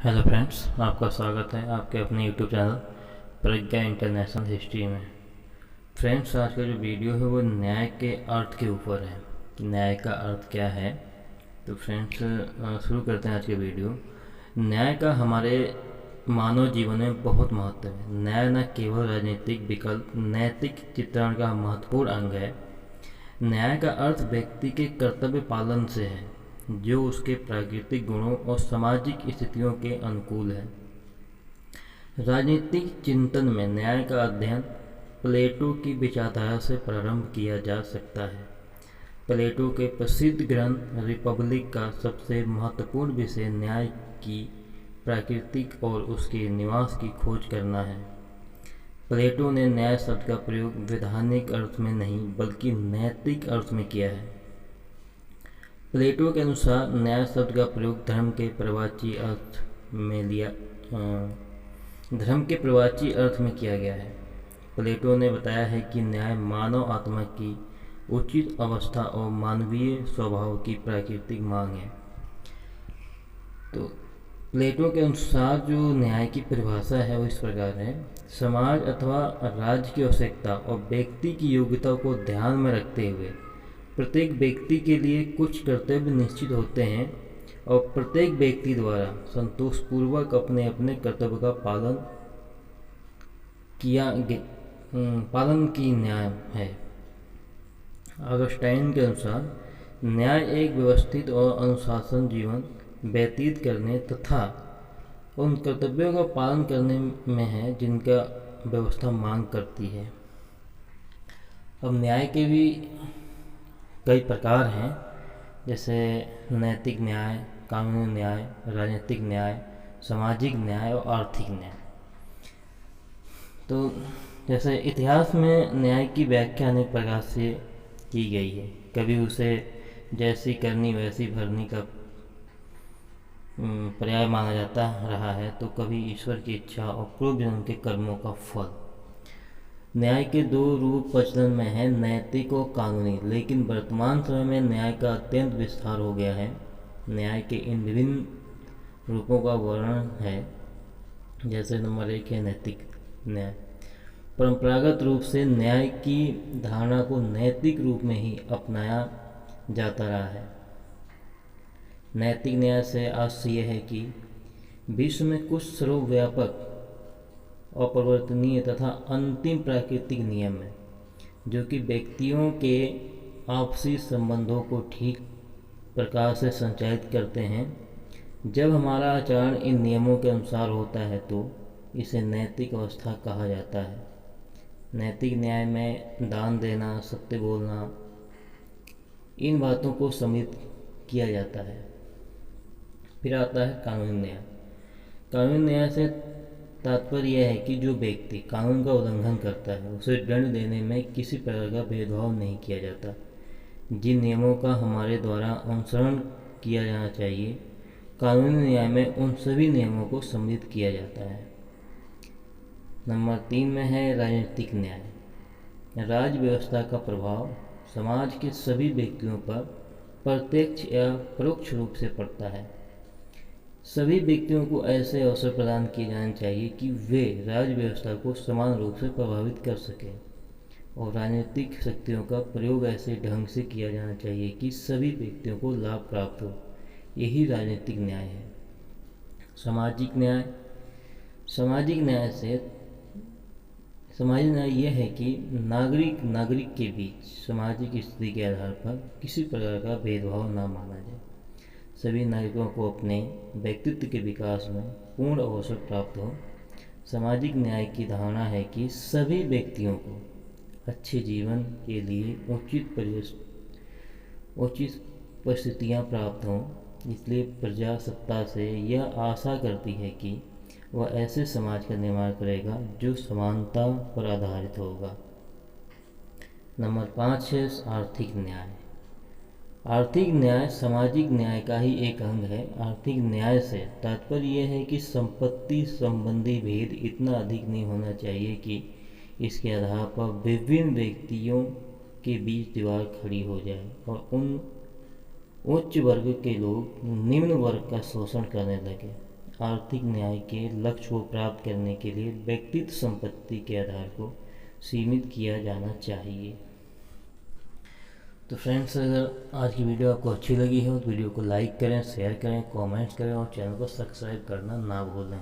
Hello friends, आपका स्वागत है आपके अपने यूट्यूब चैनल प्रज्ञा इंटरनेशनल हिस्ट्री में। फ्रेंड्स, आज का जो वीडियो है वो न्याय के अर्थ के ऊपर है। न्याय का अर्थ क्या है? तो फ्रेंड्स, शुरू करते हैं आज के वीडियो। न्याय का हमारे मानव जीवन में बहुत महत्व है। न्याय न केवल राजनीतिक विकल्प, नैतिक चित्रण का महत्वपूर्ण अंग है। न्याय का अर्थ व्यक्ति के कर्तव्य पालन से है, जो उसके प्राकृतिक गुणों और सामाजिक स्थितियों के अनुकूल है। राजनीतिक चिंतन में न्याय का अध्ययन प्लेटो की विचारधारा से प्रारंभ किया जा सकता है। प्लेटो के प्रसिद्ध ग्रंथ रिपब्लिक का सबसे महत्वपूर्ण विषय न्याय की प्राकृतिक और उसके निवास की खोज करना है। प्लेटो ने न्याय शब्द का प्रयोग वैधानिक अर्थ में नहीं बल्कि नैतिक अर्थ में किया है। प्लेटो के अनुसार न्याय शब्द का प्रयोग धर्म के प्रवाची अर्थ में किया गया है। प्लेटो ने बताया है कि न्याय मानव आत्मा की उचित अवस्था और मानवीय स्वभाव की प्राकृतिक मांग है। तो प्लेटो के अनुसार जो न्याय की परिभाषा है वो इस प्रकार है: समाज अथवा राज्य की आवश्यकता और व्यक्ति की योग्यता को ध्यान में रखते हुए प्रत्येक व्यक्ति के लिए कुछ कर्तव्य निश्चित होते हैं और प्रत्येक व्यक्ति द्वारा संतोषपूर्वक अपने अपने कर्तव्य का पालन की न्याय है। ऑगस्टाइन के अनुसार न्याय एक व्यवस्थित और अनुशासन जीवन व्यतीत करने तथा उन कर्तव्यों का पालन करने में है जिनका व्यवस्था मांग करती है। अब न्याय के भी कई प्रकार हैं, जैसे नैतिक न्याय, कानूनी न्याय, राजनीतिक न्याय, सामाजिक न्याय और आर्थिक न्याय। तो जैसे इतिहास में न्याय की व्याख्या अनेक प्रकार से की गई है। कभी उसे जैसी करनी वैसी भरनी का पर्याय माना जाता रहा है, तो कभी ईश्वर की इच्छा और पूर्व जन्म के कर्मों का फल। न्याय के दो रूप प्रचलन में हैं, नैतिक और कानूनी, लेकिन वर्तमान समय में न्याय का अत्यंत विस्तार हो गया है। न्याय के इन विभिन्न रूपों का वर्णन है। जैसे नंबर 1 है नैतिक न्याय। परंपरागत रूप से न्याय की धारणा को नैतिक रूप में ही अपनाया जाता रहा है। नैतिक न्याय से आशय यह है कि विश्व में कुछ सर्वव्यापक, अपरिवर्तनीय तथा अंतिम प्राकृतिक नियम है जो कि व्यक्तियों के आपसी संबंधों को ठीक प्रकार से संचालित करते हैं। जब हमारा आचरण इन नियमों के अनुसार होता है तो इसे नैतिक अवस्था कहा जाता है। नैतिक न्याय में दान देना, सत्य बोलना, इन बातों को सम्मिलित किया जाता है। फिर आता है कानूनी न्याय। कानूनी न्याय से तात्पर्य यह है कि जो व्यक्ति कानून का उल्लंघन करता है उसे दंड देने में किसी प्रकार का भेदभाव नहीं किया जाता। जिन नियमों का हमारे द्वारा अनुसरण किया जाना चाहिए, कानूनी न्याय में उन सभी नियमों को सम्मिलित किया जाता है। नंबर 3 में है राजनीतिक न्याय। राज्य व्यवस्था का प्रभाव समाज के सभी व्यक्तियों पर प्रत्यक्ष या परोक्ष रूप से पड़ता है। सभी व्यक्तियों को ऐसे अवसर प्रदान किए जाने चाहिए कि वे राज्य व्यवस्था को समान रूप से प्रभावित कर सकें, और राजनीतिक शक्तियों का प्रयोग ऐसे ढंग से किया जाना चाहिए कि सभी व्यक्तियों को लाभ प्राप्त हो। यही राजनीतिक न्याय है। सामाजिक न्याय। सामाजिक न्याय यह है कि नागरिक के बीच सामाजिक स्थिति के आधार पर किसी प्रकार का भेदभाव न माना जाए। सभी नागरिकों को अपने व्यक्तित्व के विकास में पूर्ण अवसर प्राप्त हो। सामाजिक न्याय की धारणा है कि सभी व्यक्तियों को अच्छे जीवन के लिए उचित परिस्थितियाँ प्राप्त हों। इसलिए प्रजासत्ता से यह आशा करती है कि वह ऐसे समाज का निर्माण करेगा जो समानता पर आधारित होगा। नंबर 5 है आर्थिक न्याय। आर्थिक न्याय सामाजिक न्याय का ही एक अंग है। आर्थिक न्याय से तात्पर्य यह है कि संपत्ति संबंधी भेद इतना अधिक नहीं होना चाहिए कि इसके आधार पर विभिन्न व्यक्तियों के बीच दीवार खड़ी हो जाए और उन उच्च वर्ग के लोग निम्न वर्ग का शोषण करने लगे। आर्थिक न्याय के लक्ष्य को प्राप्त करने के लिए व्यक्तिगत संपत्ति के आधार को सीमित किया जाना चाहिए। तो फ्रेंड्स, अगर आज की वीडियो आपको अच्छी लगी हो तो वीडियो को लाइक करें, शेयर करें, कमेंट्स करें और चैनल को सब्सक्राइब करना ना भूलें।